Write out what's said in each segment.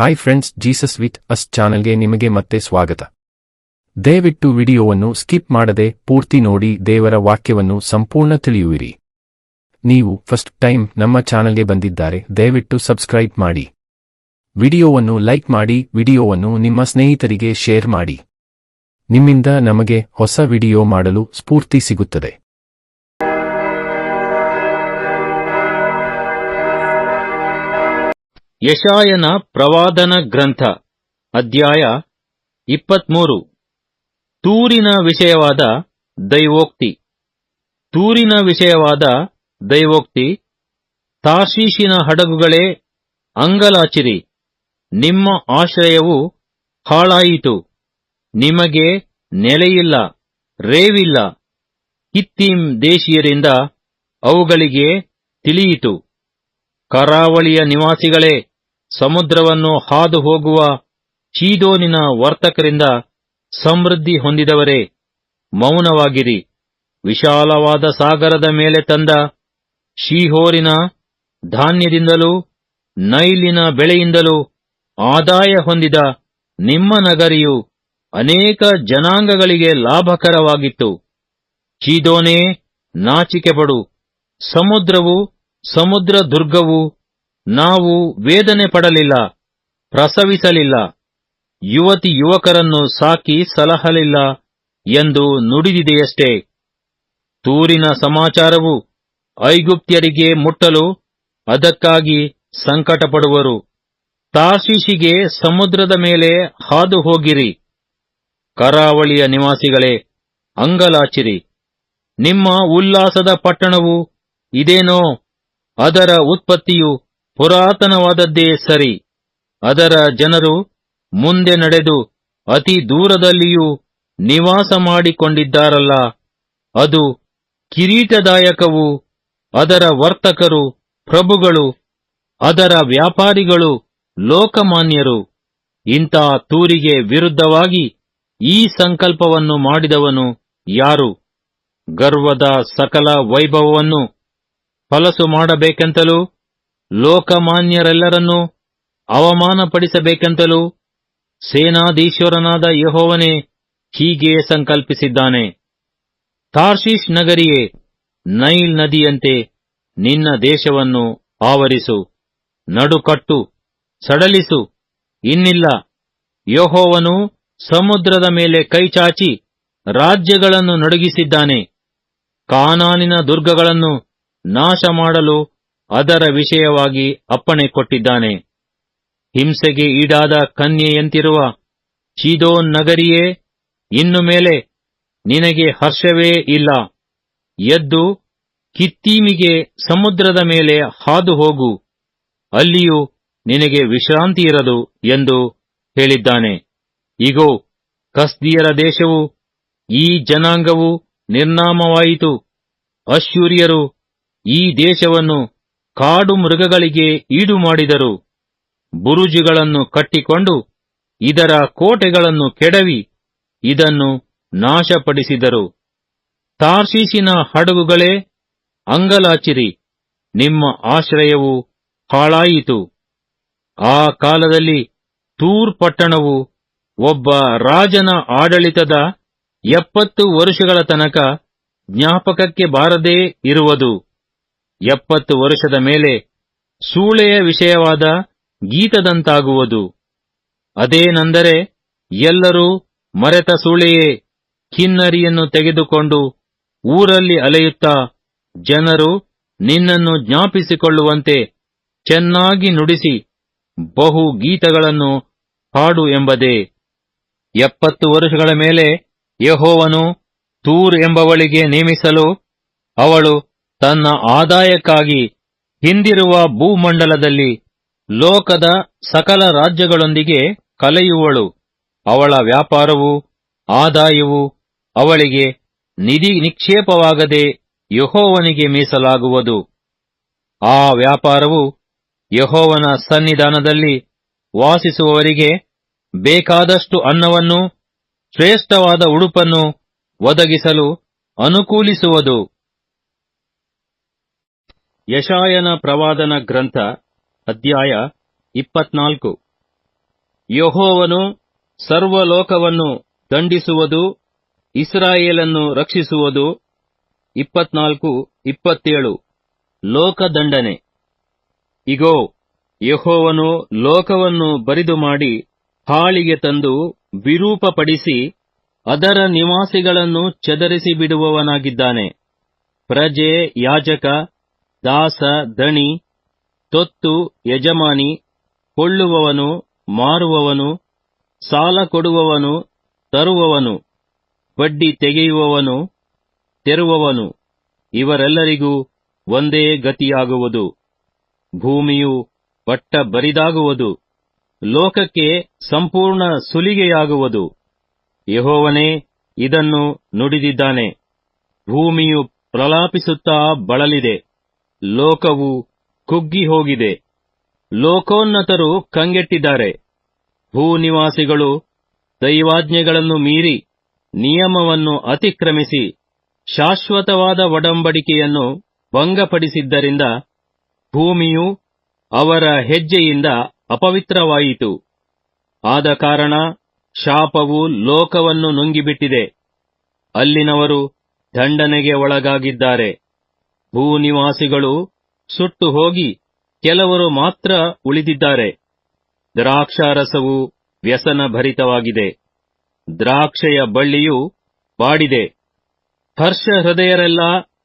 Hi friends, Jesus with us ಚಾನೆಲ್ಗೆ ನಿಮಗೆ ಮತ್ತೆ ಸ್ವಾಗತ. ದಯವಿಟ್ಟು ವಿಡಿಯೋವನ್ನು ಸ್ಕಿಪ್ ಮಾಡದೆ ಪೂರ್ತಿ ನೋಡಿ ದೇವರ ವಾಕ್ಯವನ್ನು ಸಂಪೂರ್ಣ ತಿಳಿಯುವಿರಿ. ನೀವು ಫಸ್ಟ್ ಟೈಮ್ ನಮ್ಮ ಚಾನೆಲ್ಗೆ ಬಂದಿದ್ದಾರೆ, ದಯವಿಟ್ಟು ಸಬ್ಸ್ಕ್ರೈಬ್ ಮಾಡಿ. ವಿಡಿಯೋವನ್ನು ಲೈಕ್ ಮಾಡಿ, ವಿಡಿಯೋವನ್ನು ನಿಮ್ಮ ಸ್ನೇಹಿತರಿಗೆ ಶೇರ್ ಮಾಡಿ. ನಿಮ್ಮಿಂದ ನಮಗೆ ಹೊಸ ವಿಡಿಯೋ ಮಾಡಲು ಸ್ಫೂರ್ತಿ ಸಿಗುತ್ತದೆ. ಯೆಶಾಯನ ಪ್ರವಾದನ ಗ್ರಂಥ ಅಧ್ಯಾಯ 23. ತೂರಿನ ವಿಷಯವಾದ ದೈವೋಕ್ತಿ. ತೂರಿನ ವಿಷಯವಾದ ದೈವೋಕ್ತಿ. ತಾರ್ಷೀಷಿನ ಹಡಗುಗಳೇ, ಅಂಗಲಾಚಿರಿ, ನಿಮ್ಮ ಆಶ್ರಯವು ಹಾಳಾಯಿತು, ನಿಮಗೆ ನೆಲೆಯಿಲ್ಲ, ರೇವಿಲ್ಲ. ಕಿತ್ತೀಮ್ ದೇಶೀಯರಿಂದ ಅವುಗಳಿಗೆ ತಿಳಿಯಿತು. ಕರಾವಳಿಯ ನಿವಾಸಿಗಳೇ, ಸಮುದ್ರವನ್ನು ಹಾದು ಹೋಗುವ ಚೀದೋನಿನ ವರ್ತಕರಿಂದ ಸಮೃದ್ಧಿ ಹೊಂದಿದವರೇ, ಮೌನವಾಗಿರಿ. ವಿಶಾಲವಾದ ಸಾಗರದ ಮೇಲೆ ತಂದ ಶೀಹೋರಿನ ಧಾನ್ಯದಿಂದಲೂ ನೈಲಿನ ಬೆಳೆಯಿಂದಲೂ ಆದಾಯ ಹೊಂದಿದ ನಿಮ್ಮ ನಗರಿಯು ಅನೇಕ ಜನಾಂಗಗಳಿಗೆ ಲಾಭಕರವಾಗಿತ್ತು. ಚೀದೋನೇ, ನಾಚಿಕೆಪಡು. ಸಮುದ್ರವು, ಸಮುದ್ರ ದುರ್ಗವು, ನಾವು ವೇದನೆ ಪಡಲಿಲ್ಲ, ಪ್ರಸವಿಸಲಿಲ್ಲ, ಯುವತಿ ಯುವಕರನ್ನು ಸಾಕಿ ಸಲಹಲಿಲ್ಲ ಎಂದು ನುಡಿದಿದೆಯಷ್ಟೇ. ತೂರಿನ ಸಮಾಚಾರವು ಐಗುಪ್ತ್ಯರಿಗೆ ಮುಟ್ಟಲು ಅದಕ್ಕಾಗಿ ಸಂಕಟಪಡುವರು. ತಾರ್ಷೀಷಿಗೆ ಸಮುದ್ರದ ಮೇಲೆ ಹಾದು ಹೋಗಿರಿ. ಕರಾವಳಿಯ ನಿವಾಸಿಗಳೇ, ಅಂಗಲಾಚಿರಿ. ನಿಮ್ಮ ಉಲ್ಲಾಸದ ಪಟ್ಟಣವು ಇದೇನೋ? ಅದರ ಉತ್ಪತ್ತಿಯು ಪುರಾತನವಾದದ್ದೇ ಸರಿ. ಅದರ ಜನರು ಮುಂದೆ ನಡೆದು ಅತಿ ದೂರದಲ್ಲಿಯೂ ನಿವಾಸ ಮಾಡಿಕೊಂಡಿದ್ದಾರಲ್ಲ. ಅದು ಕಿರೀಟದಾಯಕವು. ಅದರ ವರ್ತಕರು ಪ್ರಭುಗಳು, ಅದರ ವ್ಯಾಪಾರಿಗಳು ಲೋಕಮಾನ್ಯರು. ಇಂಥ ತೂರಿಗೆ ವಿರುದ್ಧವಾಗಿ ಈ ಸಂಕಲ್ಪವನ್ನು ಮಾಡಿದವನು ಯಾರು? ಗರ್ವದ ಸಕಲ ವೈಭವವನ್ನು ಫಲಸು ಮಾಡಬೇಕೆಂತಲೂ ಲೋಕಮಾನ್ಯರೆಲ್ಲರನ್ನೂ ಅವಮಾನಪಡಿಸಬೇಕೆಂತಲೂ ಸೇನಾಧೀಶ್ವರನಾದ ಯೆಹೋವನೇ ಹೀಗೆ ಸಂಕಲ್ಪಿಸಿದ್ದಾನೆ. ತಾರ್ಷೀಷ್ ನಗರಿಯೇ, ನೈಲ್ ನದಿಯಂತೆ ನಿನ್ನ ದೇಶವನ್ನು ಆವರಿಸು. ನಡುಕಟ್ಟು, ಸಡಲಿಸು, ಇನ್ನಿಲ್ಲ. ಯೆಹೋವನು ಸಮುದ್ರದ ಮೇಲೆ ಕೈಚಾಚಿ ರಾಜ್ಯಗಳನ್ನು ನಡುಗಿಸಿದ್ದಾನೆ. ಕಾನಾನಿನ ದುರ್ಗಗಳನ್ನು ನಾಶ ಮಾಡಲು ಅದರ ವಿಷಯವಾಗಿ ಅಪ್ಪಣೆ ಕೊಟ್ಟಿದ್ದಾನೆ. ಹಿಂಸೆಗೆ ಈಡಾದ ಕನ್ಯೆಯಂತಿರುವ ಚೀದೋನ್ ನಗರಿಯೇ, ಇನ್ನು ಮೇಲೆ ನಿನಗೆ ಹರ್ಷವೇ ಇಲ್ಲ. ಎದ್ದು ಕಿತ್ತೀಮಿಗೆ ಸಮುದ್ರದ ಮೇಲೆ ಹಾದು ಹೋಗು, ಅಲ್ಲಿಯೂ ನಿನಗೆ ವಿಶ್ರಾಂತಿಯಿರದು ಎಂದು ಹೇಳಿದ್ದಾನೆ. ಇಗೋ, ಕಸ್ದೀಯರ ದೇಶವು, ಈ ಜನಾಂಗವು ನಿರ್ನಾಮವಾಯಿತು. ಅಶ್ಶೂರ್ಯರು ಈ ದೇಶವನ್ನು ಕಾಡು ಮೃಗಗಳಿಗೆ ಈಡು ಮಾಡಿದರು. ಬುರುಜುಗಳನ್ನು ಕಟ್ಟಿಕೊಂಡು ಇದರ ಕೋಟೆಗಳನ್ನು ಕೆಡವಿ ಇದನ್ನು ನಾಶಪಡಿಸಿದರು. ತಾರ್ಷೀಷಿನ ಹಡಗುಗಳೇ, ಅಂಗಲಾಚಿರಿ, ನಿಮ್ಮ ಆಶ್ರಯವು ಹಾಳಾಯಿತು. ಆ ಕಾಲದಲ್ಲಿ ತೂರ್ ಪಟ್ಟಣವು ಒಬ್ಬ ರಾಜನ ಆಡಳಿತದ 70 ವರುಷಗಳ ತನಕ ಜ್ಞಾಪಕಕ್ಕೆ ಬಾರದೇ ಇರುವುದು. 70 ವರುಷದ ಮೇಲೆ ಸೂಳೆಯ ವಿಷಯವಾದ ಗೀತದಂತಾಗುವುದು. ಅದೇನೆಂದರೆ, ಎಲ್ಲರೂ ಮರೆತ ಸೂಳೆಯೇ, ಕಿನ್ನರಿಯನ್ನು ತೆಗೆದುಕೊಂಡು ಊರಲ್ಲಿ ಅಲೆಯುತ್ತಾ ಜನರು ನಿನ್ನನ್ನು ಜ್ಞಾಪಿಸಿಕೊಳ್ಳುವಂತೆ ಚೆನ್ನಾಗಿ ನುಡಿಸಿ ಬಹು ಗೀತಗಳನ್ನು ಹಾಡು ಎಂಬುದೇ. 70 ವರುಷಗಳ ಮೇಲೆ ಯೆಹೋವನು ತೂರ್ ಎಂಬವಳಿಗೆ ನೇಮಿಸಲು ಅವಳು ತನ್ನ ಆದಾಯಕ್ಕಾಗಿ ಹಿಂದಿರುವ ಭೂಮಂಡಲದಲ್ಲಿ ಲೋಕದ ಸಕಲ ರಾಜ್ಯಗಳೊಂದಿಗೆ ಕಲೆಯುವಳು. ಅವಳ ವ್ಯಾಪಾರವೂ ಆದಾಯವೂ ಅವಳಿಗೆ ನಿಧಿ ನಿಕ್ಷೇಪವಾಗದೆ ಯೆಹೋವನಿಗೆ ಮೀಸಲಾಗುವುದು. ಆ ವ್ಯಾಪಾರವು ಯೆಹೋವನ ಸನ್ನಿಧಾನದಲ್ಲಿ ವಾಸಿಸುವವರಿಗೆ ಬೇಕಾದಷ್ಟು ಅನ್ನವನ್ನೂ ಶ್ರೇಷ್ಠವಾದ ಉಡುಪನ್ನು ಒದಗಿಸಲು ಅನುಕೂಲಿಸುವುದು. ಯೆಶಾಯನ ಪ್ರವಾದನ ಗ್ರಂಥ ಅಧ್ಯಾಯ 24. ಯೆಹೋವನು ಸರ್ವಲೋಕವನ್ನು ದಂಡಿಸುವುದು, ಇಸ್ರಾಯೇಲನ್ನು ರಕ್ಷಿಸುವುದು. 24:27 ಲೋಕದಂಡನೆ. ಇಗೋ, ಯೆಹೋವನು ಲೋಕವನ್ನು ಬರಿದು ಮಾಡಿ ಹಾಳಿಗೆ ತಂದು ವಿರೂಪಪಡಿಸಿ ಅದರ ನಿವಾಸಿಗಳನ್ನು ಚದರಿಸಿ ಬಿಡುವವನಾಗಿದ್ದಾನೆ. ಪ್ರಜೆ, ಯಾಜಕ, ದಾಸ, ದಣಿ, ತೊತ್ತು, ಯಜಮಾನಿ, ಕೊಳ್ಳುವವನು, ಮಾರುವವನು, ಸಾಲ ಕೊಡುವವನು, ತರುವವನು, ಬಡ್ಡಿ ತೆಗೆಯುವವನು, ತೆರುವವನು, ಇವರೆಲ್ಲರಿಗೂ ಒಂದೇ ಗತಿಯಾಗುವುದು. ಭೂಮಿಯು ಪಟ್ಟ ಬರಿದಾಗುವುದು, ಲೋಕಕ್ಕೆ ಸಂಪೂರ್ಣ ಸುಲಿಗೆಯಾಗುವುದು. ಯೆಹೋವನೇ ಇದನ್ನು ನುಡಿದಿದ್ದಾನೆ. ಭೂಮಿಯು ಪ್ರಲಾಪಿಸುತ್ತಾ ಬಳಲಿದೆ, ಲೋಕವು ಕುಗ್ಗಿ ಹೋಗಿದೆ. ಲೋಕೋನ್ನತರು ಕಂಗೆಟ್ಟಿದ್ದಾರೆ. ಭೂನಿವಾಸಿಗಳು ದೈವಾಜ್ಞೆಗಳನ್ನು ಮೀರಿ ನಿಯಮವನ್ನು ಅತಿಕ್ರಮಿಸಿ ಶಾಶ್ವತವಾದ ಒಡಂಬಡಿಕೆಯನ್ನು ಭಂಗಪಡಿಸಿದ್ದರಿಂದ ಭೂಮಿಯು ಅವರ ಹೆಜ್ಜೆಯಿಂದ ಅಪವಿತ್ರವಾಯಿತು. ಆದ ಕಾರಣ ಶಾಪವು ಲೋಕವನ್ನು ನುಂಗಿಬಿಟ್ಟಿದೆ. ಅಲ್ಲಿನವರು ದಂಡನೆಗೆ ಒಳಗಾಗಿದ್ದಾರೆ. ಭೂನಿವಾಸಿಗಳು ಸುಟ್ಟು ಹೋಗಿ ಕೆಲವರು ಮಾತ್ರ ಉಳಿದಿದ್ದಾರೆ. ದ್ರಾಕ್ಷಾರಸವು ವ್ಯಸನ ಭರಿತವಾಗಿದೆ, ದ್ರಾಕ್ಷೆಯ ಬಳ್ಳಿಯು ಬಾಡಿದೆ. ಹರ್ಷ ಹೃದಯರೆಲ್ಲ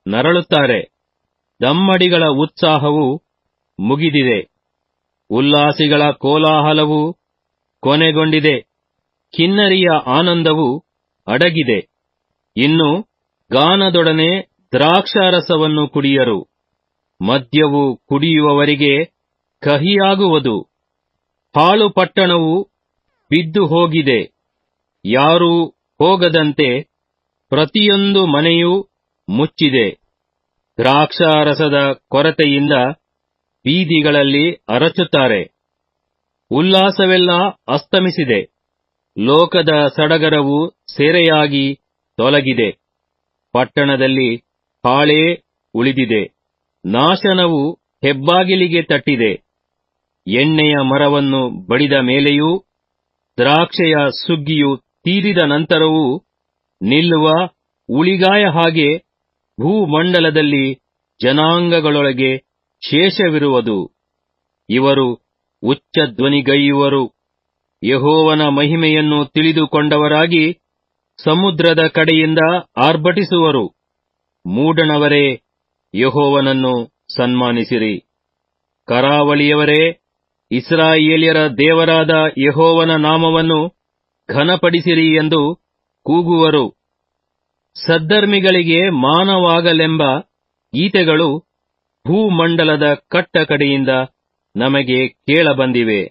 ನರಳುತ್ತಾರೆ. ದಮ್ಮಡಿಗಳ ಉತ್ಸಾಹವು ಮುಗಿದಿದೆ. ಉಲ್ಲಾಸಿಗಳ ಕೋಲಾಹಲವು ಕೊನೆಗೊಂಡಿದೆ. ಕಿನ್ನರಿಯ ಆನಂದವು ಅಡಗಿದೆ. ಇನ್ನು ಗಾನದೊಡನೆ ದ್ರಾಕ್ಷಾರಸವನ್ನು ಕುಡಿಯರು. ಮದ್ಯವು ಕುಡಿಯುವವರಿಗೆ ಕಹಿಯಾಗುವುದು. ಹಾಳು ಪಟ್ಟಣವು ಬಿದ್ದು ಹೋಗಿದೆ, ಯಾರೂ ಹೋಗದಂತೆ ಪ್ರತಿಯೊಂದು ಮನೆಯೂ ಮುಚ್ಚಿದೆ. ದ್ರಾಕ್ಷಾರಸದ ಕೊರತೆಯಿಂದ ಬೀದಿಗಳಲ್ಲಿ ಅರಚುತ್ತಾರೆ. ಉಲ್ಲಾಸವೆಲ್ಲ ಅಸ್ತಮಿಸಿದೆ. ಲೋಕದ ಸಡಗರವು ಸೆರೆಯಾಗಿ ತೊಲಗಿದೆ. ಪಟ್ಟಣದಲ್ಲಿ ಹಾಳೇ ಉಳಿದಿದೆ. ನಾಶನವು ಹೆಬ್ಬಾಗಿಲಿಗೆ ತಟ್ಟಿದೆ. ಎಣ್ಣೆಯ ಮರವನ್ನು ಬಡಿದ ಮೇಲೆಯೂ ದ್ರಾಕ್ಷೆಯ ಸುಗ್ಗಿಯು ತೀರಿದ ನಂತರವೂ ನಿಲ್ಲುವ ಉಳಿಗಾಯ ಹಾಗೆ ಭೂಮಂಡಲದಲ್ಲಿ ಜನಾಂಗಗಳೊಳಗೆ ಶೇಷವಿರುವುದು. ಇವರು ಉಚ್ಚಧ್ವನಿಗೈಯುವರು. ಯೆಹೋವನ ಮಹಿಮೆಯನ್ನು ತಿಳಿದುಕೊಂಡವರಾಗಿ ಸಮುದ್ರದ ಕಡೆಯಿಂದ ಆರ್ಭಟಿಸುವರು. ಮೂಡಣವರೇ, ಯೆಹೋವನನ್ನು ಸನ್ಮಾನಿಸಿರಿ. ಕರಾವಳಿಯವರೇ, ಇಸ್ರಾಯೇಲ್ಯರ ದೇವರಾದ ಯೆಹೋವನ ನಾಮವನ್ನು ಘನಪಡಿಸಿರಿ ಎಂದು ಕೂಗುವರು. ಸದ್ಧರ್ಮಿಗಳಿಗೆ ಮಾನವಾಗಲೆಂಬ ಗೀತೆಗಳು ಭೂಮಂಡಲದ ಕಟ್ಟಕಡೆಯಿಂದ ನಮಗೆ ಕೇಳಬಂದಿವೆ.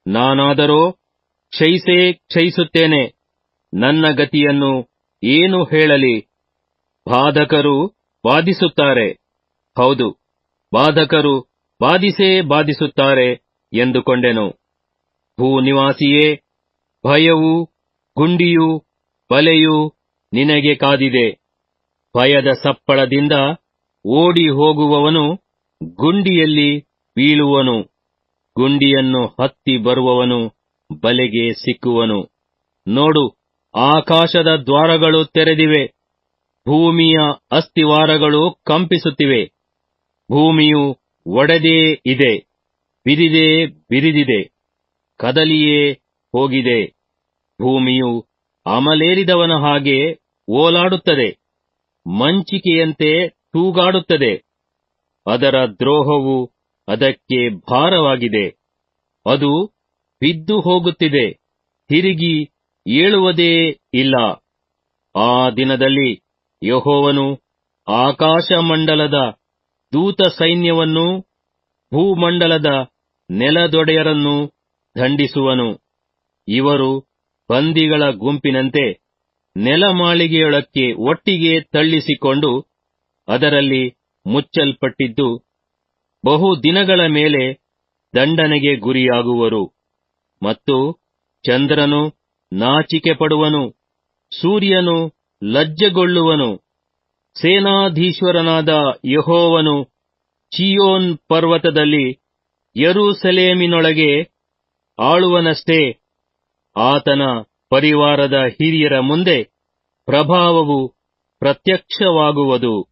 ನಾನಾದರೋ ಕ್ಷಯಿಸುತ್ತೇನೆ. ನನ್ನ ಗತಿಯನ್ನು ಏನು ಹೇಳಲಿ? ಬಾಧಕರು ಬಾಧಿಸುತ್ತಾರೆ, ಹೌದು, ಬಾಧಕರು ಬಾಧಿಸುತ್ತಾರೆ ಎಂದುಕೊಂಡೆನು. ಭೂನಿವಾಸಿಯೇ, ಭಯವೂ ಗುಂಡಿಯೂ ಬಲೆಯೂ ನಿನಗೆ ಕಾದಿದೆ. ಭಯದ ಸಪ್ಪಳದಿಂದ ಓಡಿ ಹೋಗುವವನು ಗುಂಡಿಯಲ್ಲಿ ಬೀಳುವನು. ಗುಂಡಿಯನ್ನು ಹತ್ತಿ ಬರುವವನು ಬಲೆಗೆ ಸಿಕ್ಕುವನು. ನೋಡು, ಆಕಾಶದ ದ್ವಾರಗಳು ತೆರೆದಿವೆ, ಭೂಮಿಯ ಅಸ್ತಿವಾರಗಳು ಕಂಪಿಸುತ್ತಿವೆ. ಭೂಮಿಯು ಒಡೆದೇ ಇದೆ, ಬಿರಿದಿದೆ, ಕದಲಿಯೇ ಹೋಗಿದೆ. ಭೂಮಿಯು ಅಮಲೇರಿದವನ ಹಾಗೆ ಓಲಾಡುತ್ತದೆ, ಮಂಚಿಕೆಯಂತೆ ತೂಗಾಡುತ್ತದೆ. ಅದರ ದ್ರೋಹವು ಅದಕ್ಕೆ ಭಾರವಾಗಿದೆ. ಅದು ಬಿದ್ದು ಹೋಗುತ್ತಿದೆ, ತಿರುಗಿ ಏಳುವುದೇ ಇಲ್ಲ. ಆ ದಿನದಲ್ಲಿ ಯೆಹೋವನು ಆಕಾಶಮಂಡಲದ ದೂತ ಸೈನ್ಯವನ್ನೂ ಭೂಮಂಡಲದ ನೆಲದೊಡೆಯರನ್ನೂ ದಂಡಿಸುವನು. ಇವರು ಬಂದಿಗಳ ಗುಂಪಿನಂತೆ ನೆಲಮಾಳಿಗೆಯೊಳಕ್ಕೆ ಒಟ್ಟಿಗೆ ತಳ್ಳಿಸಿಕೊಂಡು ಅದರಲ್ಲಿ ಮುಚ್ಚಲ್ಪಟ್ಟಿದ್ದು ಬಹು ದಿನಗಳ ಮೇಲೆ ದಂಡನೆಗೆ ಗುರಿಯಾಗುವರು. ಮತ್ತು ಚಂದ್ರನು ನಾಚಿಕೆ ಪಡುವನು, ಸೂರ್ಯನು ಲಜ್ಜೆಗೊಳ್ಳುವನು. ಸೇನಾಧೀಶ್ವರನಾದ ಯೆಹೋವನು ಚೀಯೋನ್ ಪರ್ವತದಲ್ಲಿ ಯೆರೂಸಲೇಮಿನೊಳಗೆ ಆಳುವನಷ್ಟೇ ಆತನ ಪರಿವಾರದ ಹಿರಿಯರ ಮುಂದೆ ಪ್ರಭಾವವು ಪ್ರತ್ಯಕ್ಷವಾಗುವುದು.